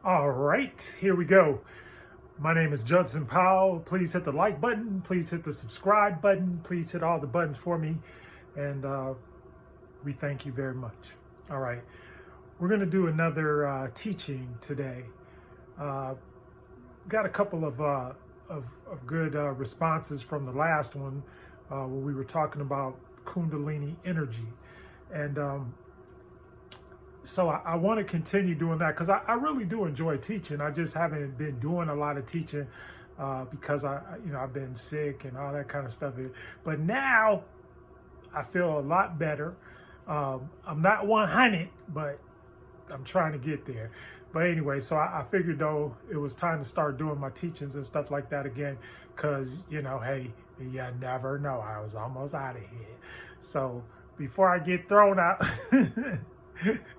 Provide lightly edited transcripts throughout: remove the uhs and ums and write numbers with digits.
All right, here we go. My name is Judson Powell. Please hit the like button. Please hit the subscribe button. Please hit all the buttons for me. And we thank you very much. All right, we're going to do another teaching today. Got a couple of good responses from the last one where we were talking about Kundalini energy. And so I want to continue doing that because I really do enjoy teaching. I just haven't been doing a lot of teaching because I've been sick and all that kind of stuff. But now I feel a lot better. I'm not 100, but I'm trying to get there. But anyway, so I figured though it was time to start doing my teachings and stuff like that again because, hey, you never know. I was almost out of here. So before I get thrown out,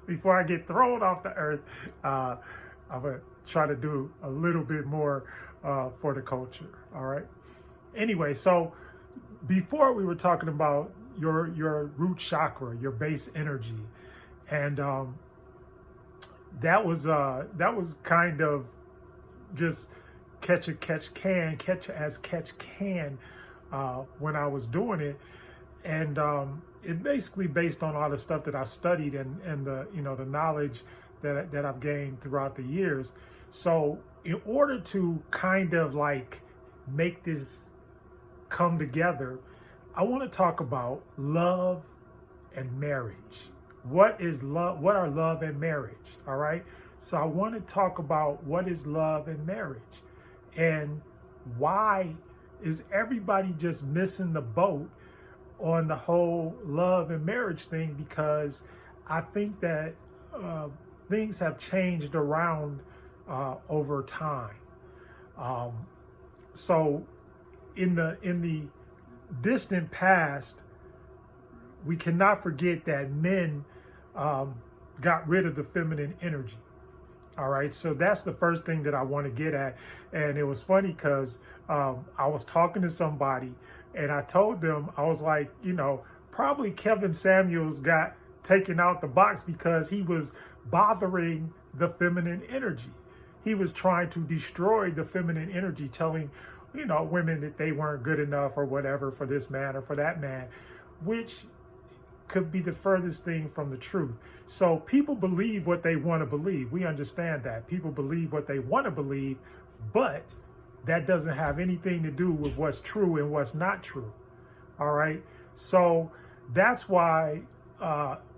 before I get thrown off the earth, I'm going to try to do a little bit more for the culture. All right. Anyway, so before we were talking about your root chakra, your base energy, and that was kind of just catch as catch can when I was doing it. And it basically based on all the stuff that I've studied and the the knowledge that I've gained throughout the years. So in order to kind of like make this come together, I want to talk about love and marriage. What is love? What are love and marriage? All right. So I want to talk about what is love and marriage and why is everybody just missing the boat on the whole love and marriage thing, because I think that things have changed around over time. So in the distant past, we cannot forget that men got rid of the feminine energy. All right, so that's the first thing that I want to get at. And it was funny because I was talking to somebody and I told them, I was like, probably Kevin Samuels got taken out the box because he was bothering the feminine energy. He was trying to destroy the feminine energy, telling, women that they weren't good enough or whatever for this man or for that man, which could be the furthest thing from the truth. So people believe what they want to believe. We understand that. People believe what they want to believe, but that doesn't have anything to do with what's true and what's not true. All right. So that's why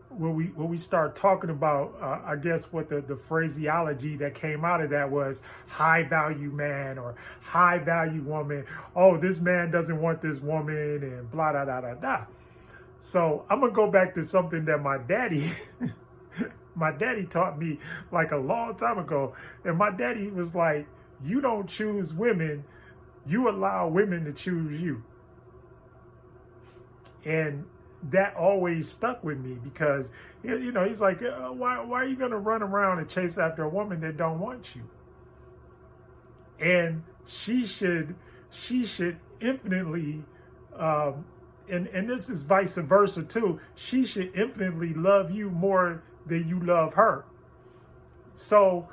when we start talking about, I guess what the phraseology that came out of that was high value man or high value woman. Oh, this man doesn't want this woman and blah, da, da, da, da. So I'm going to go back to something that my daddy taught me like a long time ago. And my daddy was like, you don't choose women, you allow women to choose you. And that always stuck with me because, he's like, why are you going to run around and chase after a woman that don't want you? And she should infinitely, and this is vice versa too, she should infinitely love you more than you love her. So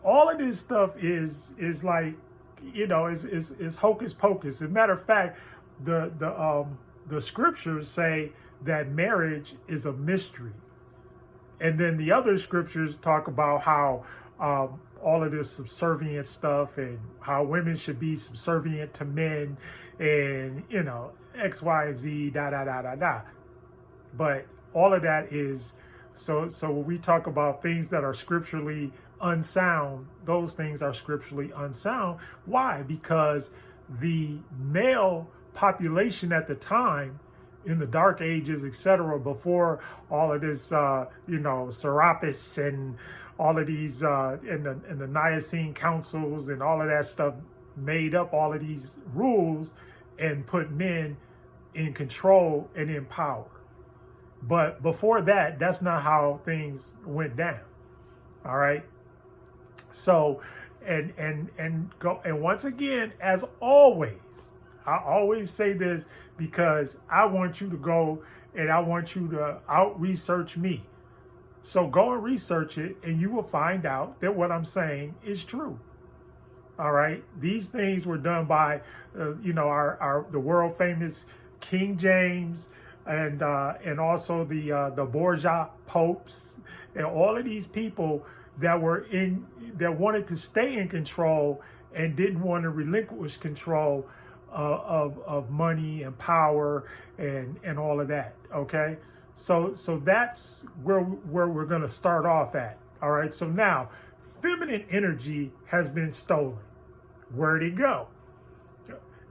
all of this stuff is like, is hocus pocus. As a matter of fact, the scriptures say that marriage is a mystery. And then the other scriptures talk about how all of this subservient stuff and how women should be subservient to men and, X, Y, and Z, da, da, da, da, da. But all of that is, so when we talk about things that are scripturally unsound, those things are scripturally unsound. Why? Because the male population at the time, in the dark ages, etc., before all of this, Serapis and all of these, and the Nicene councils and all of that stuff made up all of these rules and put men in control and in power. But before that, that's not how things went down. All right. So, and once again, as always, I always say this because I want you to go and I want you to out research me. So go and research it, and you will find out that what I'm saying is true. All right, these things were done by, the world famous King James, and also the Borgia popes, and all of these people that wanted to stay in control and didn't want to relinquish control of money and power and all of that. Okay, so that's where we're going to start off at. All right, so now feminine energy has been stolen. Where'd it go?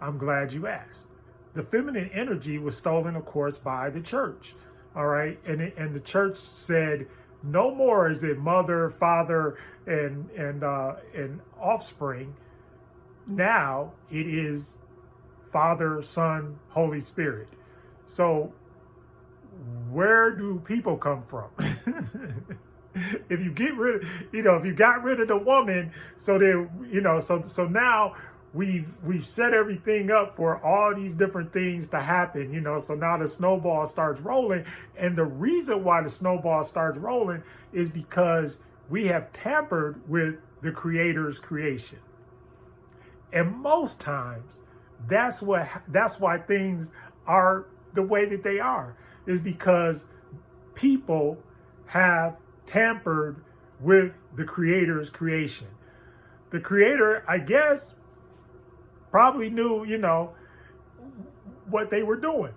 I'm glad you asked. The feminine energy was stolen, of course, by the church. All right, and the church said, no more is it mother, father, and offspring. Now it is Father, Son, Holy Spirit. So where do people come from? If you get rid of, if you got rid of the woman, so then, so now we've set everything up for all these different things to happen, so now the snowball starts rolling. And the reason why the snowball starts rolling is because we have tampered with the Creator's creation. And most times that's why things are the way that they are, is because people have tampered with the Creator's creation. The Creator, I guess, probably knew, what they were doing.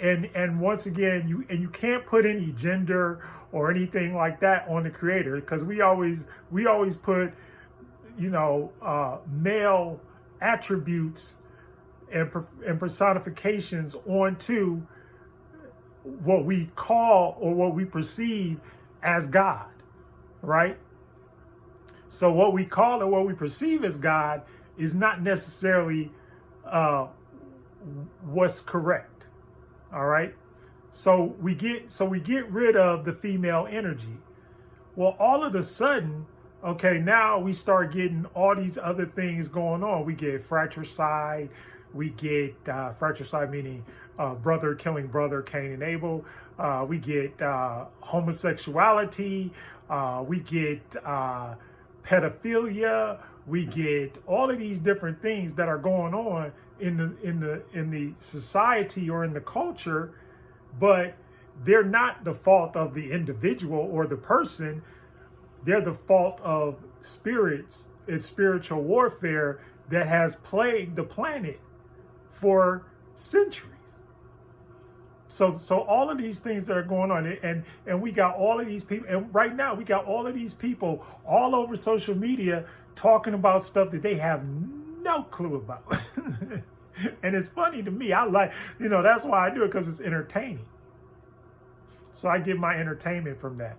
And once again, you can't put any gender or anything like that on the Creator, because we always put, male attributes and personifications onto what we call or what we perceive as God, right? So what we call or what we perceive as God is not necessarily what's correct. All right. So we get rid of the female energy. Well, all of a sudden, okay, now we start getting all these other things going on. We get fratricide. We get fratricide, meaning brother killing brother, Cain and Abel. We get homosexuality. We get pedophilia. We get all of these different things that are going on in the society or in the culture, but they're not the fault of the individual or the person. They're the fault of spirits and spiritual warfare that has plagued the planet for centuries. So all of these things that are going on, and we got all of these people, and right now we got all of these people all over social media talking about stuff that they have no clue about. And it's funny to me. I like, that's why I do it, because it's entertaining. So I get my entertainment from that.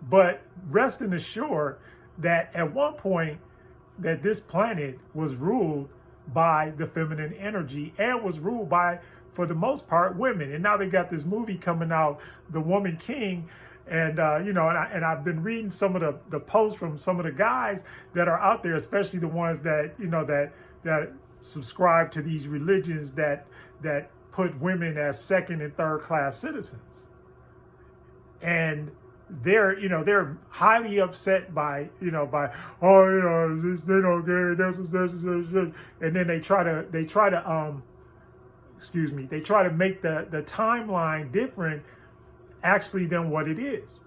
But rest assured that at one point that this planet was ruled by the feminine energy and was ruled by, for the most part, women. And now they got this movie coming out, The Woman King. And, and I've been reading some of the posts from some of the guys that are out there, especially the ones that, that subscribe to these religions that put women as second and third class citizens. And they're highly upset by they don't get this, and then they try to make the timeline different actually than what it is.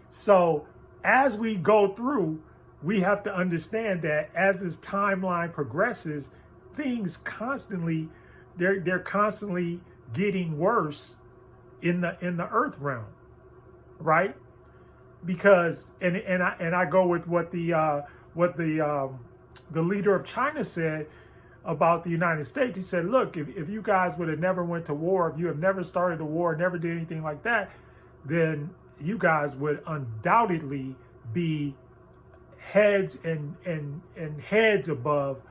So as we go through, we have to understand that as this timeline progresses, things they're constantly getting worse in the earth realm, right? Because and I go with what the leader of China said about the United States. He said, look, if you guys would have never went to war, if you have never started a war, never did anything like that, then you guys would undoubtedly be heads and heads above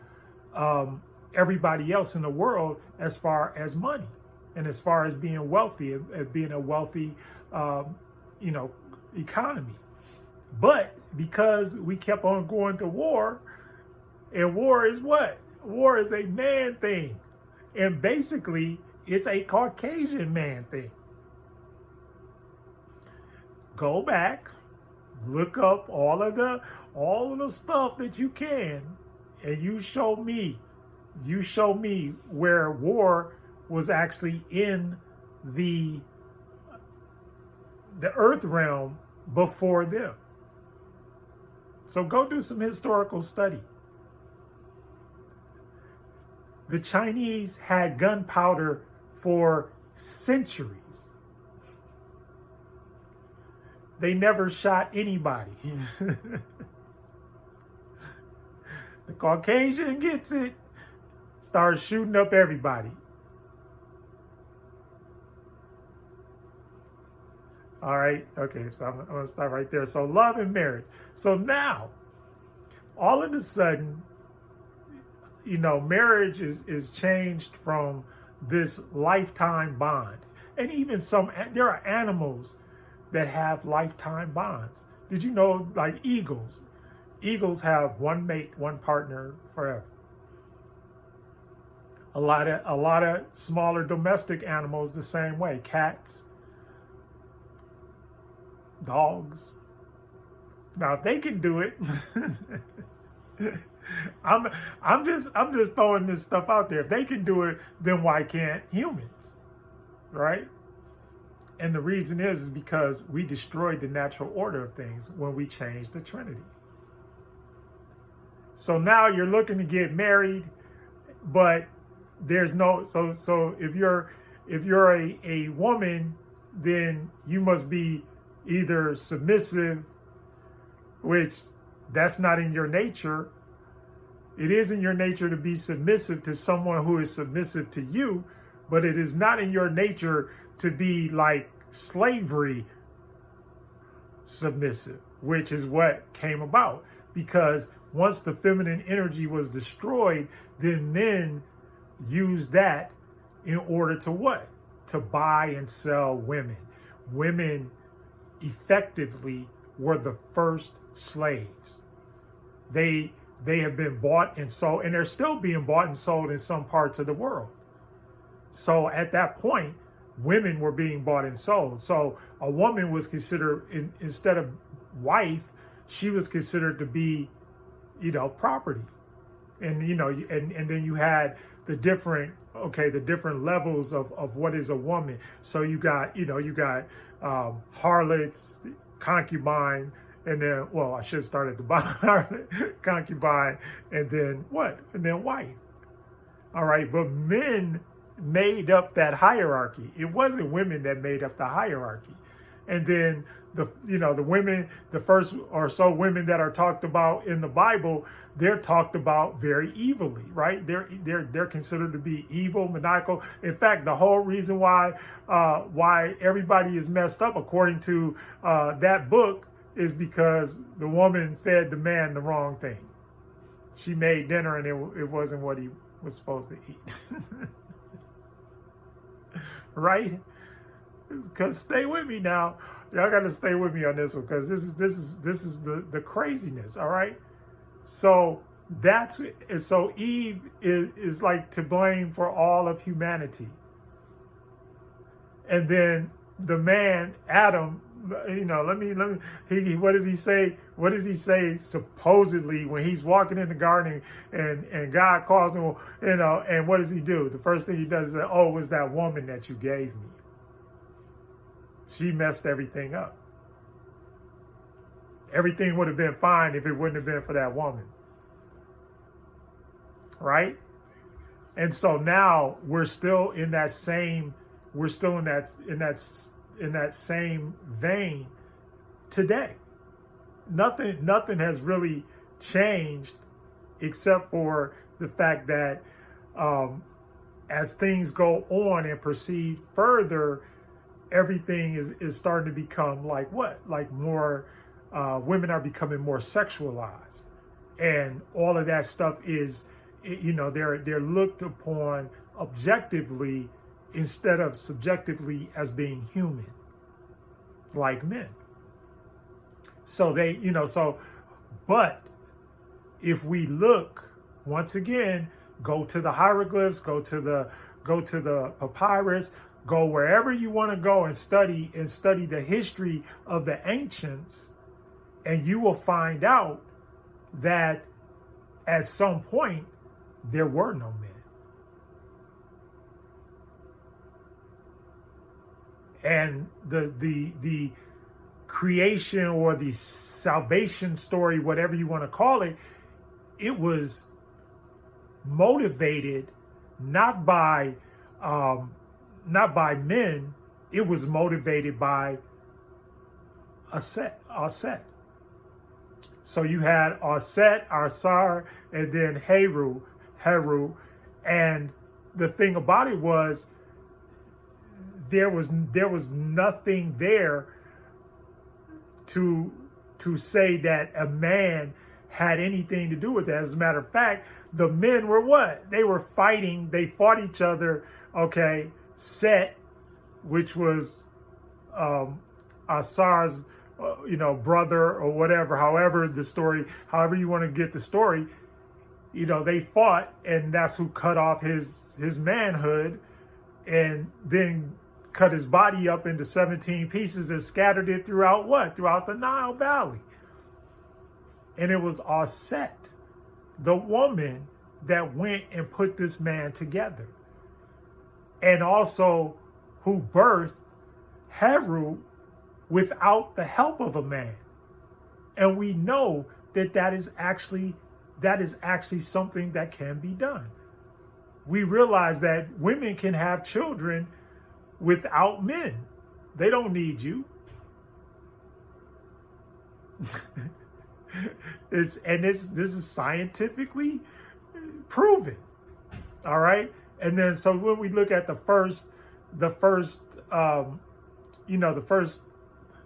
everybody else in the world as far as money and as far as being wealthy, being a wealthy, economy. But because we kept on going to war, and war is what? War is a man thing. And basically, it's a Caucasian man thing. Go back, look up all of the stuff that you can, and you show me where war was actually in the earth realm before them. So go do some historical study. The Chinese had gunpowder for centuries. They never shot anybody. The Caucasian gets it, starts shooting up everybody. All right, okay, so I'm going to stop right there. So love and marriage. So now, all of a sudden, marriage is changed from this lifetime bond. And even there are animals that have lifetime bonds. Did you know, like eagles? Eagles have one mate, one partner forever. A lot of smaller domestic animals the same way. Cats, dogs. Now, if they can do it, I'm just throwing this stuff out there. If they can do it, then why can't humans? Right? And the reason is because we destroyed the natural order of things when we changed the Trinity. So now you're looking to get married, but there's no so if you're a woman, then you must be either submissive, which that's not in your nature. It is in your nature to be submissive to someone who is submissive to you, but it is not in your nature to be like slavery submissive, which is what came about. Because once the feminine energy was destroyed, then men used that in order to what? To buy and sell women. Women effectively were the first slaves. They have been bought and sold, and they're still being bought and sold in some parts of the world. So at that point, women were being bought and sold. So a woman was considered, instead of wife, she was considered to be, property. And, and then you had the different levels of what is a woman. So you got harlots, concubine, and then, I should start at the bottom, concubine, and then what? And then wife. All right, but men made up that hierarchy. It wasn't women that made up the hierarchy. And then the women, the first or so women that are talked about in the Bible, they're talked about very evilly, right? They're considered to be evil, maniacal. In fact, the whole reason why everybody is messed up, according to that book, is because the woman fed the man the wrong thing. She made dinner and it wasn't what he was supposed to eat. Right? Because stay with me now. Y'all got to stay with me on this one, because this is the craziness. All right. So Eve is like to blame for all of humanity, and then the man Adam. Let me. What does he say? What does he say? Supposedly, when he's walking in the garden and God calls him, and what does he do? The first thing he does is say, "Oh, it was that woman that you gave me. She messed everything up. Everything would have been fine if it wouldn't have been for that woman." Right? And so now we're still in that same vein today. Nothing has really changed, except for the fact that as things go on and proceed further, everything is starting to become like what? Like more, women are becoming more sexualized. And all of that stuff is, they're looked upon objectively instead of subjectively as being human, like men. So but if we look, once again, go to the hieroglyphs, go to the papyrus, Go wherever you want to go and study the history of the ancients, and you will find out that at some point there were no men. And the creation or the salvation story, whatever you want to call it, it was motivated not by men. It was motivated by Aset. So you had Aset, Arsar, and then Heru. And the thing about it was there was nothing there to say that a man had anything to do with that. As a matter of fact, the men were what? They were fighting. They fought each other. Okay, Set, which was Asar's, brother or whatever. However you want to get the story, they fought, and that's who cut off his manhood, and then cut his body up into 17 pieces and scattered it throughout the Nile Valley. And it was Aset, the woman, that went and put this man together. And also who birthed Heru without the help of a man. And we know that is actually something that can be done. We realize that women can have children without men. They don't need you. This is scientifically proven. All right. And then so when we look at the first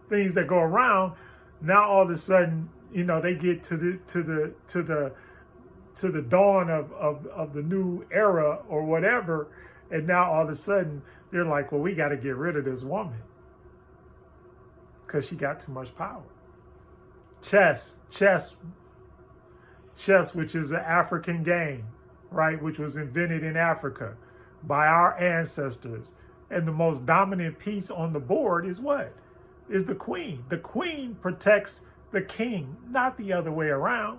things that go around, now all of a sudden, they get to the dawn of the new era or whatever, and now all of a sudden they're like, well, we got to get rid of this woman because she got too much power. Chess, which is an African game, right, which was invented in Africa by our ancestors. And the most dominant piece on the board is what? Is the queen. The queen protects the king, not the other way around.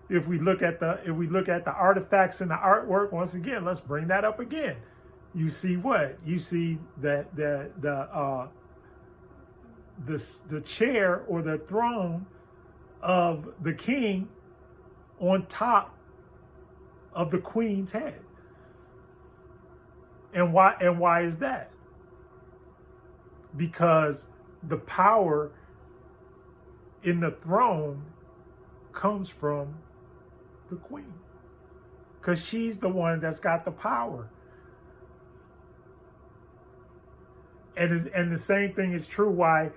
If we look at the artifacts and the artwork, once again, let's bring that up again. You see what? You see that the chair or the throne of the king on top of the queen's head. And why is that? Because the power in the throne comes from the queen. Because she's the one that's got the power. And the same thing is true why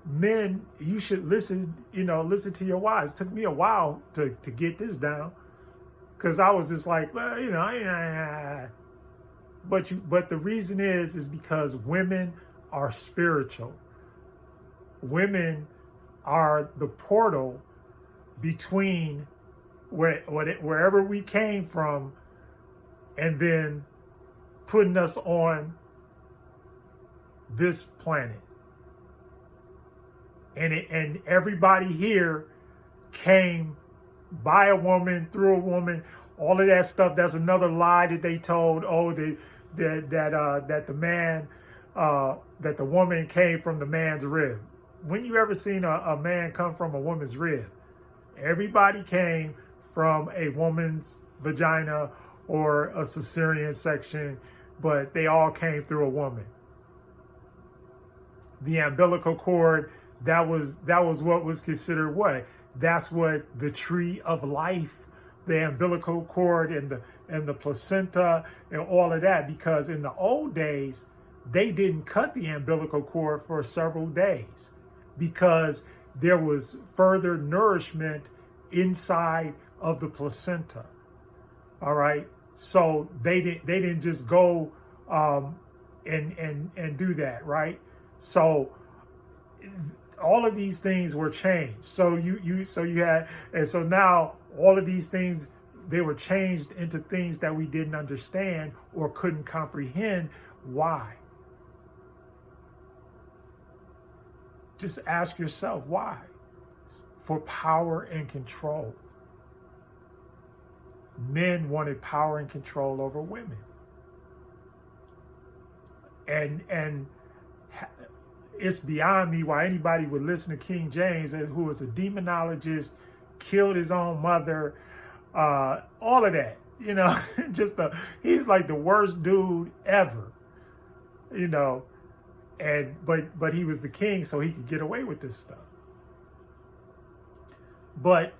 men, you should listen to your wives. It took me a while to get this down. Because I was just like, well, but the reason is because women are spiritual. Women are the portal between wherever we came from and then putting us on this planet. And everybody here came by a woman, through a woman, all of that stuff. That's another lie that they told. Oh, that the woman came from the man's rib. When you ever seen a man come from a woman's rib? Everybody came from a woman's vagina or a cesarean section, but they all came through a woman. The umbilical cord, that was what was considered what? That's what the tree of life, the umbilical cord and the placenta and all of that, because in the old days, they didn't cut the umbilical cord for several days because there was further nourishment inside of the placenta. All right. So they didn't just go and do that, right? So all of these things were changed. So you had, and so now all of these things they were changed into things that we didn't understand or couldn't comprehend. Why? Just ask yourself why. For power and control. Men wanted power and control over women. And it's beyond me why anybody would listen to King James, who was a demonologist, killed his own mother, all of that, you know, he's like the worst dude ever, you know, but he was the king, so he could get away with this stuff. But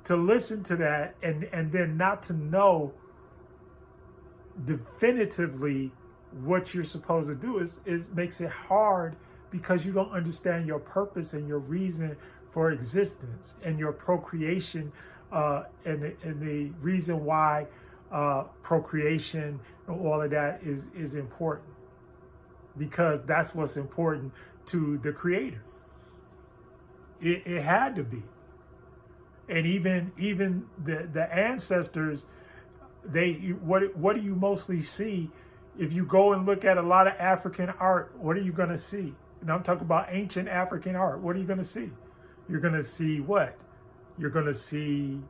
to listen to that and then not to know definitively what you're supposed to do is makes it hard, because you don't understand your purpose and your reason for existence and your procreation, and the reason why procreation and all of that is important, because that's what's important to the Creator. It had to be. And even the ancestors, what do you mostly see? If you go and look at a lot of African art, what are you going to see? And I'm talking about ancient African art. What are you going to see? You're going to see what? You're going to see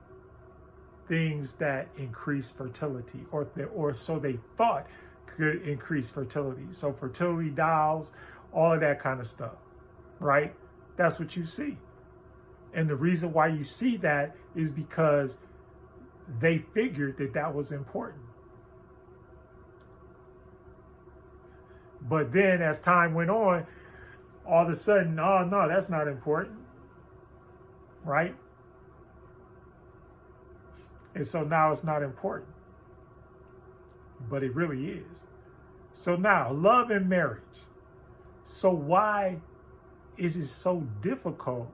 things that increase fertility, or so they thought could increase fertility. So fertility dolls, all of that kind of stuff, right? That's what you see. And the reason why you see that is because they figured that that was important. But then as time went on, all of a sudden, oh no, that's not important, right? And so now it's not important, but it really is. So now, love and marriage. So why is it so difficult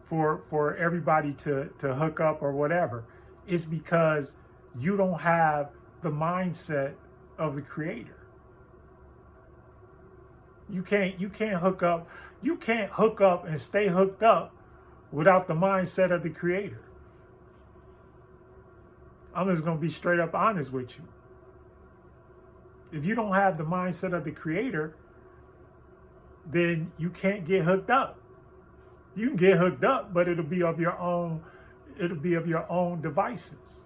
for everybody to hook up or whatever? It's because you don't have the mindset of the Creator. You can't hook up. You can't hook up and stay hooked up without the mindset of the Creator. I'm just going to be straight up honest with you. If you don't have the mindset of the Creator, then you can't get hooked up. You can get hooked up, but it'll be of your own devices.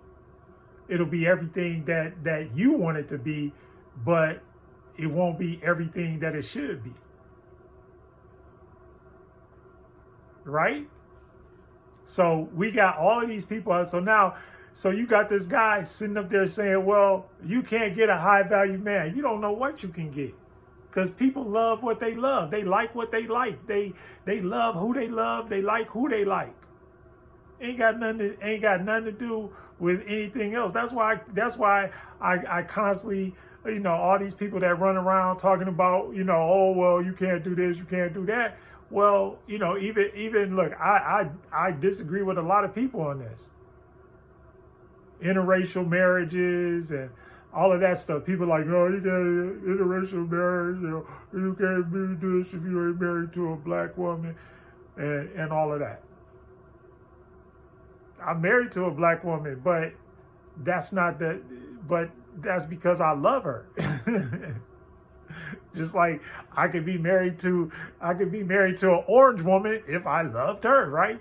It'll be everything that you want it to be, but it won't be everything that it should be. Right? So we got all of these people. So you got this guy sitting up there saying, well, you can't get a high value man. You don't know what you can get. Because people love what they love. They like what they like. They love who they love. They like who they like. Ain't got nothing to do with anything else. That's why I constantly, all these people that run around talking about, oh well, you can't do this, you can't do that. Well, even look, I disagree with a lot of people on this. Interracial marriages and all of that stuff. People like, no, you got interracial marriage, you can't do this if you ain't married to a black woman, and all of that. I'm married to a black woman, but that's because I love her. Just like I could be married to an orange woman if I loved her, right?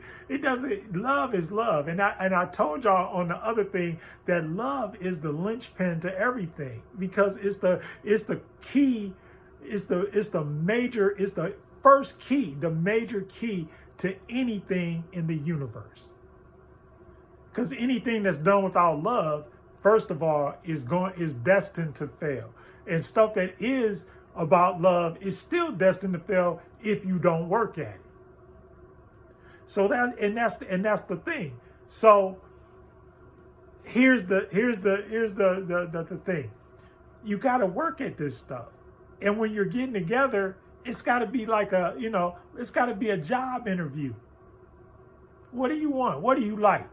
Love is love. And I told y'all on the other thing that love is the linchpin to everything, because it's the key, it's the first key, the major key to anything in the universe. Because anything that's done without love, first of all, is destined to fail. And stuff that is about love is still destined to fail if you don't work at it. So that's the thing. So here's the thing. You got to work at this stuff. And when you're getting together, it's got to be like it's got to be a job interview. What do you want? What do you like?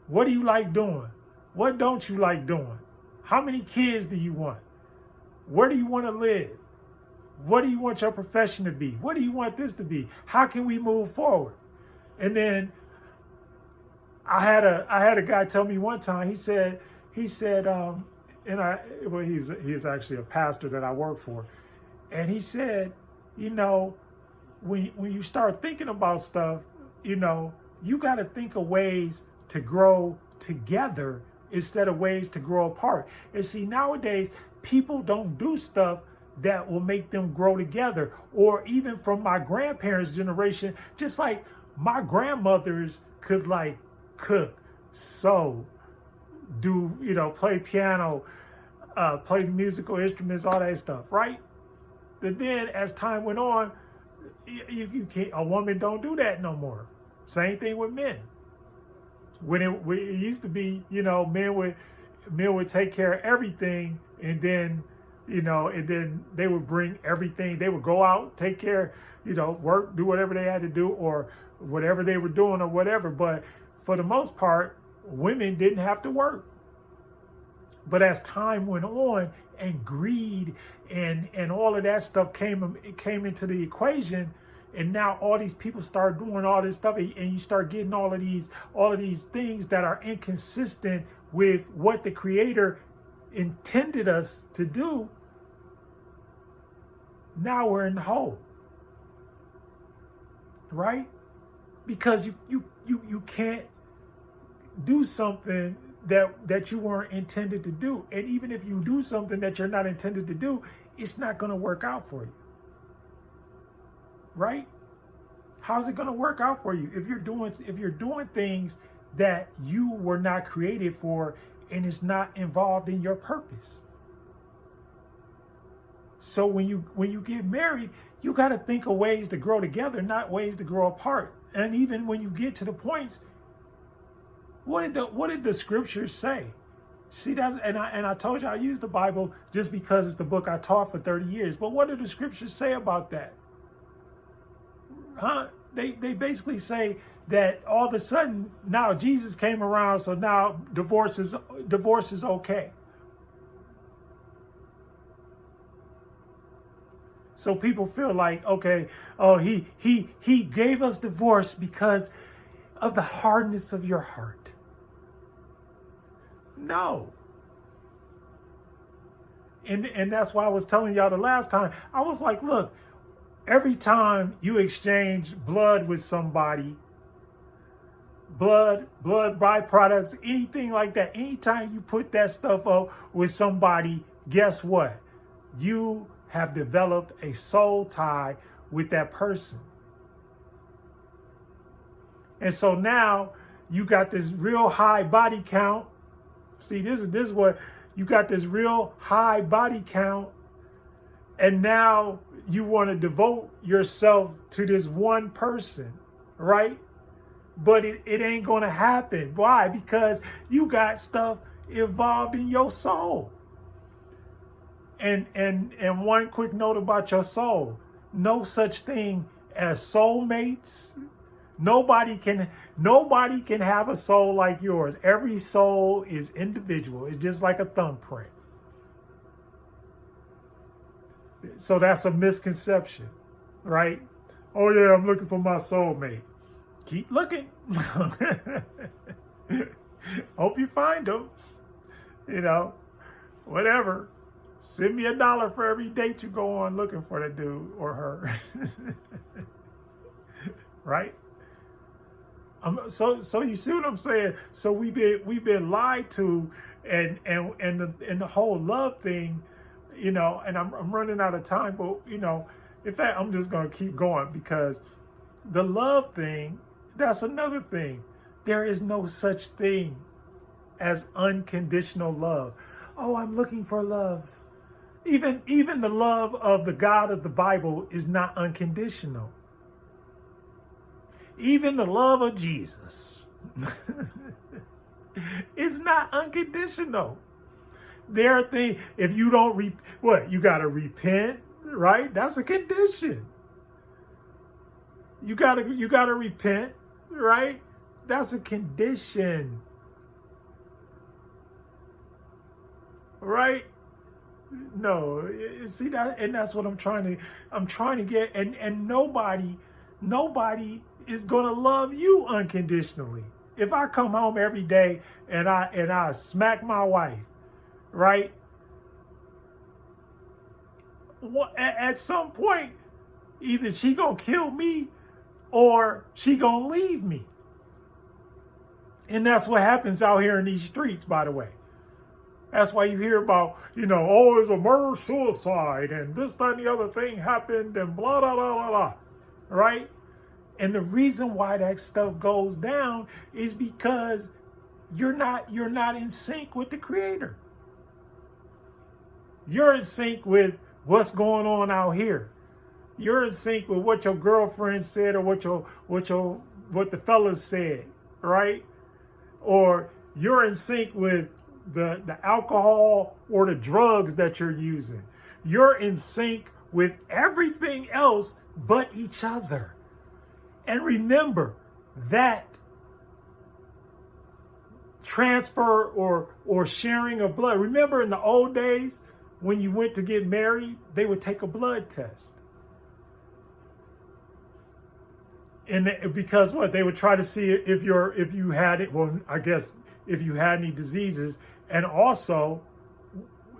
What do you like doing? What don't you like doing? How many kids do you want? Where do you want to live? What do you want your profession to be? What do you want this to be? How can we move forward? And then I had a guy tell me one time. He said, and well, he's actually a pastor that I work for, and he said, you know, when you start thinking about stuff, you know, you got to think of ways to grow together instead of ways to grow apart. And see, nowadays people don't do stuff that will make them grow together. Or even from my grandparents' generation, just like my grandmothers could like cook, sew, do, you know, play piano, play musical instruments, all that stuff, right? But then as time went on, you can't, a woman don't do that no more. Same thing with men. When it used to be, you know, men would take care of everything, and then, you know, and then they would bring everything. They would go out, take care, you know, work, do whatever they had to do, or whatever they were doing or whatever. But for the most part, women didn't have to work. But as time went on and greed and all of that stuff came into the equation, and now all these people start doing all this stuff, and you start getting all of these things that are inconsistent with what the Creator intended us to do. Now we're in the hole, right? Because you can't do something that you weren't intended to do. And even if you do something that you're not intended to do, it's not going to work out for you. Right? How's it going to work out for you if you're doing things that you were not created for and it's not involved in your purpose? So when you get married, you got to think of ways to grow together, not ways to grow apart. And even when you get to the points, what did the scriptures say? See, I told you I use the Bible just because it's the book I taught for 30 years. But what do the scriptures say about that? Huh? They basically say that all of a sudden now Jesus came around, so now divorce is okay. So people feel like, okay, oh, he gave us divorce because of the hardness of your heart. No. And that's why I was telling y'all the last time. I was like, look, every time you exchange blood with somebody, blood byproducts, anything like that, anytime you put that stuff up with somebody, guess what? You have developed a soul tie with that person. And so now you got this real high body count. See, this is what you got, this real high body count. And now you want to devote yourself to this one person, right? But it ain't going to happen. Why? Because you got stuff involved in your soul. And one quick note about your soul. No such thing as soulmates. Nobody can have a soul like yours. Every soul is individual. It's just like a thumbprint. So that's a misconception, right? Oh yeah, I'm looking for my soulmate. Keep looking. Hope you find them. You know, whatever. Send me $1 for every date you go on looking for the dude or her. Right? So you see what I'm saying? So we've been lied to, and the whole love thing, you know. And I'm running out of time, but you know, in fact, I'm just gonna keep going, because the love thing, that's another thing. There is no such thing as unconditional love. Oh, I'm looking for love. Even the love of the God of the Bible is not unconditional. Even the love of Jesus is not unconditional. There are things, if you don't, you got to repent, right? That's a condition. You gotta repent, right? That's a condition, right? No, see that, and that's what I'm trying to get, and nobody is going to love you unconditionally. if I come home every day and I smack my wife, right? At some point, either she gonna kill me or she gonna leave me. And that's what happens out here in these streets, by the way. That's why you hear about, oh, it's a murder suicide and this, that, and the other thing happened and blah, blah, blah, blah, blah. Right? And the reason why that stuff goes down is because you're not in sync with the Creator. You're in sync with what's going on out here. You're in sync with what your girlfriend said or what the fellas said, right? Or you're in sync with the alcohol or the drugs that you're using. You're in sync with everything else but each other. And remember that transfer or sharing of blood. Remember in the old days when you went to get married, they would take a blood test. And because what? They would try to see if you had it, well, I guess if you had any diseases, and also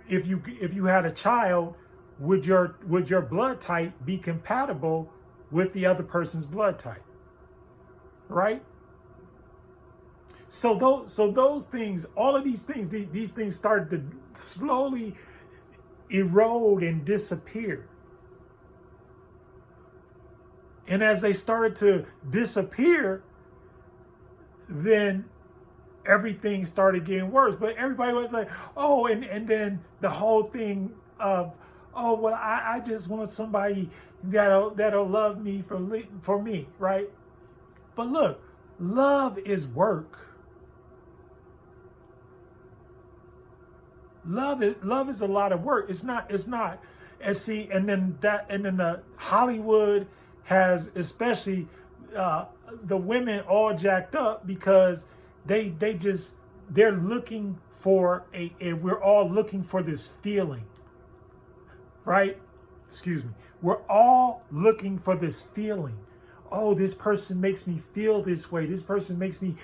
if you had a child, would your blood type be compatible with the other person's blood type? Right? So those things, all of these things started to slowly erode and disappear. And as they started to disappear, then everything started getting worse. But everybody was like, oh, and then the whole thing of, oh, well, I just want somebody that'll love me for me, right? But look, love is work. Love is a lot of work. It's not. And then the Hollywood has, especially the women, all jacked up because they're looking for we're all looking for this feeling, right? Excuse me. We're all looking for this feeling. Oh, this person makes me feel this way. This person makes me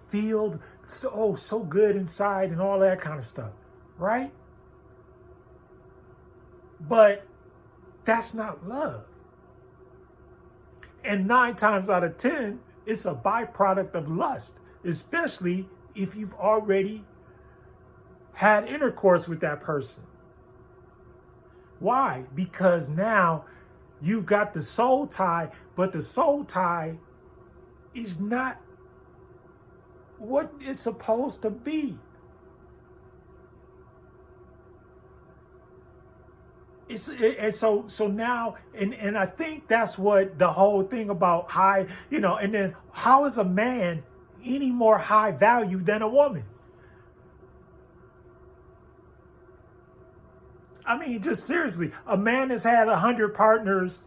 feel so good inside and all that kind of stuff, right? But that's not love. And 9 times out of 10, it's a byproduct of lust, especially if you've already had intercourse with that person. Why? Because now you've got the soul tie, but the soul tie is not what it's supposed to be. So now, and I think that's what the whole thing about high, and then how is a man any more high value than a woman? I mean, just seriously, a man has had 100 partners.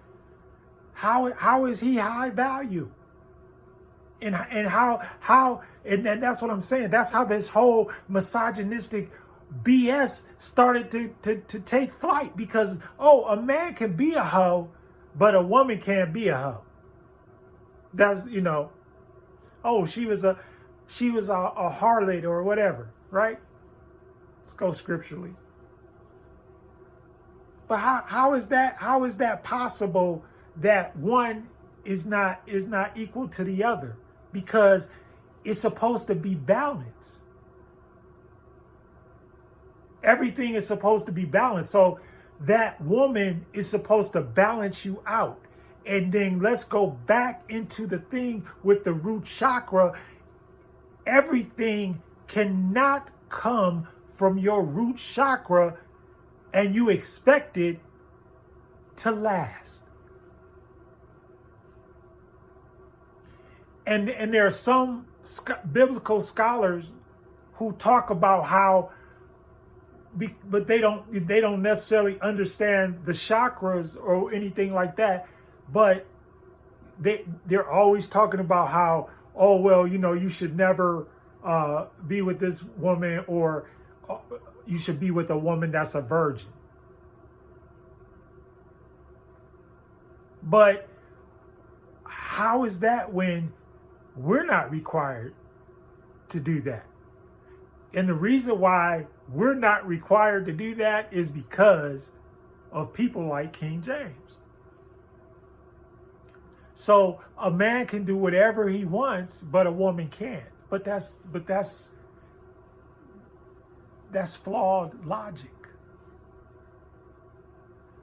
How is he high value? And how and that's what I'm saying. That's how this whole misogynistic BS started to take flight, because a man can be a hoe, but a woman can't be a hoe. That's she was a harlot or whatever, right? Let's go scripturally. But how is that possible that one is not equal to the other? Because it's supposed to be balanced. Everything is supposed to be balanced. So that woman is supposed to balance you out. And then let's go back into the thing with the root chakra. Everything cannot come from your root chakra and you expect it to last. And there are some biblical scholars who talk about how, but they don't necessarily understand the chakras or anything like that. But they're always talking about how, you should never be with this woman, or you should be with a woman that's a virgin. But how is that when we're not required to do that. And the reason why we're not required to do that is because of people like King James. So a man can do whatever he wants, but a woman can't. But that's flawed logic.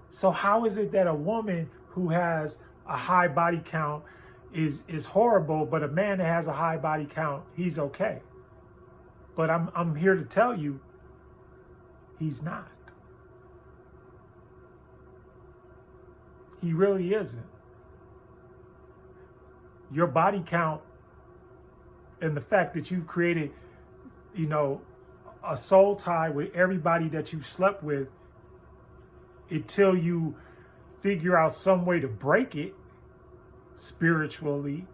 So how is it that a woman who has a high body count is horrible, but a man that has a high body count, he's okay? But I'm here to tell you, he's not. He really isn't. Your body count and the fact that you've created, a soul tie with everybody that you've slept with until you figure out some way to break it spiritually,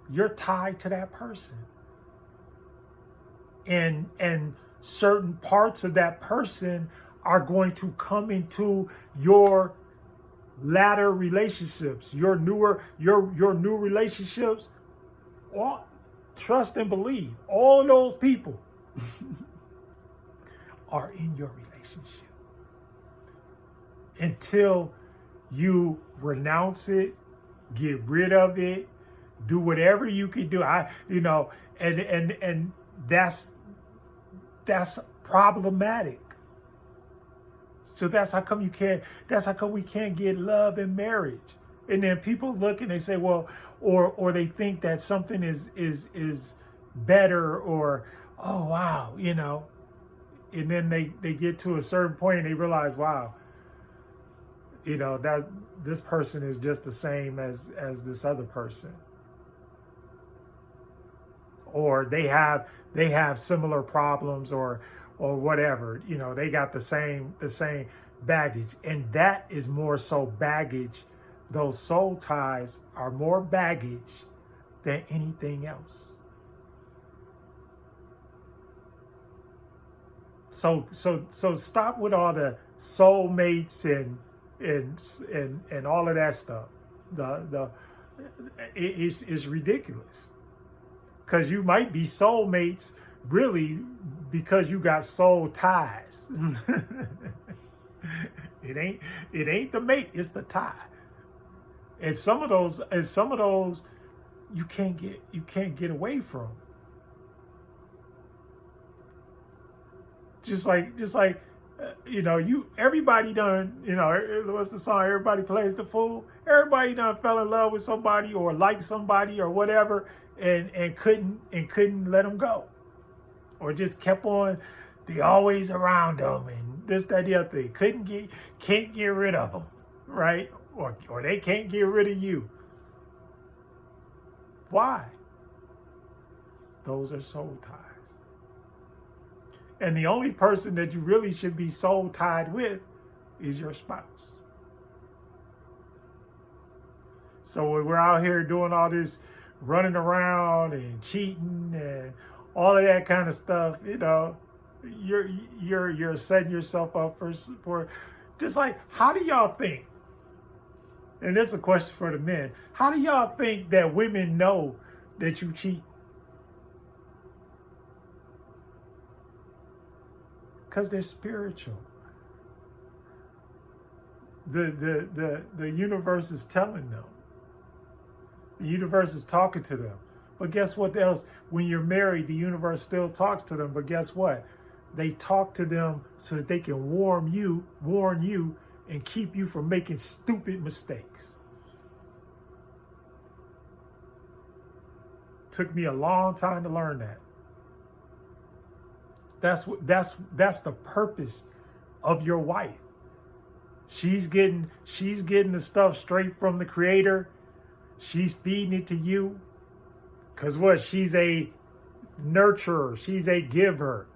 you're tied to that person. And certain parts of that person are going to come into your latter relationships, your new relationships. All, trust and believe, all of those people are in your relationship until you renounce it, get rid of it, do whatever you can do. And that's problematic. So that's how come we can't get love in marriage. And then people look and they say, well, or they think that something is better, or, oh wow, and then they get to a certain point and they realize, wow, that this person is just the same as this other person. Or they have similar problems or whatever, they got the same baggage. And that is more so baggage. Those soul ties are more baggage than anything else. So stop with all the soulmates and all of that stuff. It's ridiculous. Because you might be soulmates really because you got soul ties. It ain't the mate, it's the tie. And some of those you can't get away from. Just like everybody done, what's the song? Everybody plays the fool. Everybody done fell in love with somebody or liked somebody or whatever, and couldn't let them go, or just kept on. They always around them and this, that, the other thing. Can't get rid of them, right? Or they can't get rid of you. Why? Those are soul ties. And the only person that you really should be soul tied with is your spouse. So when we're out here doing all this running around and cheating and all of that kind of stuff, you're setting yourself up for just like, how do y'all think? And this is a question for the men. How do y'all think that women know that you cheat? Because they're spiritual. The universe is telling them. The universe is talking to them. But guess what else? When you're married, the universe still talks to them. But guess what? They talk to them so that they can warn you, and keep you from making stupid mistakes. Took me a long time to learn that. That's the purpose of your wife. She's getting the stuff straight from the Creator. She's feeding it to you. Because what? She's a nurturer. She's a giver.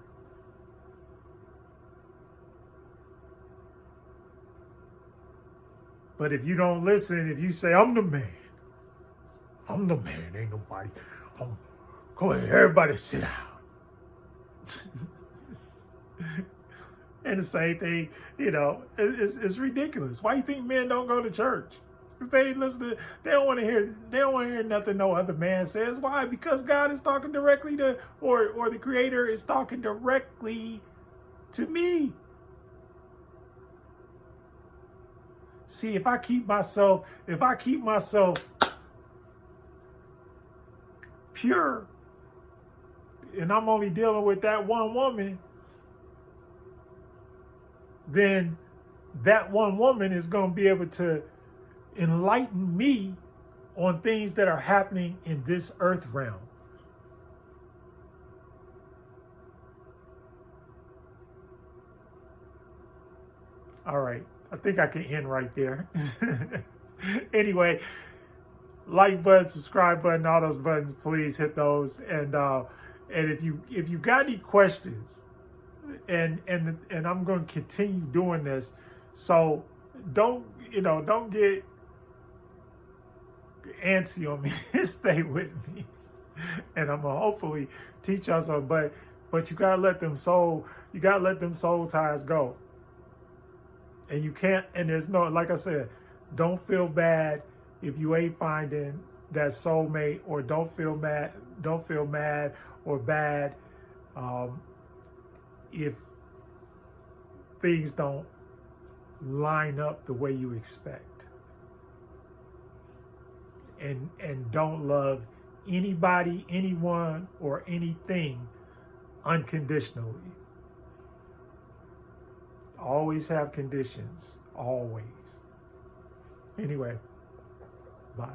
But if you don't listen, if you say, I'm the man, ain't nobody. Go ahead, everybody sit down. And the same thing, it's ridiculous. Why do you think men don't go to church? Because they ain't listening. They don't want to hear. They don't want to hear nothing no other man says. Why? Because God is talking directly to, or the Creator is talking directly to me. See, if I keep myself pure, and I'm only dealing with that one woman, then that one woman is going to be able to enlighten me on things that are happening in this earth realm. All right. I think I can end right there. Anyway, like button, subscribe button, all those buttons, please hit those. And if you got any questions, and I'm going to continue doing this, so don't get antsy on me. Stay with me, and I'm gonna hopefully teach y'all something. But you gotta let them soul ties go. And you can't, and there's no, like I said, don't feel bad if you ain't finding that soulmate, or don't feel mad or bad if things don't line up the way you expect. And don't love anybody, anyone, or anything unconditionally. Always have conditions, always. Anyway, bye.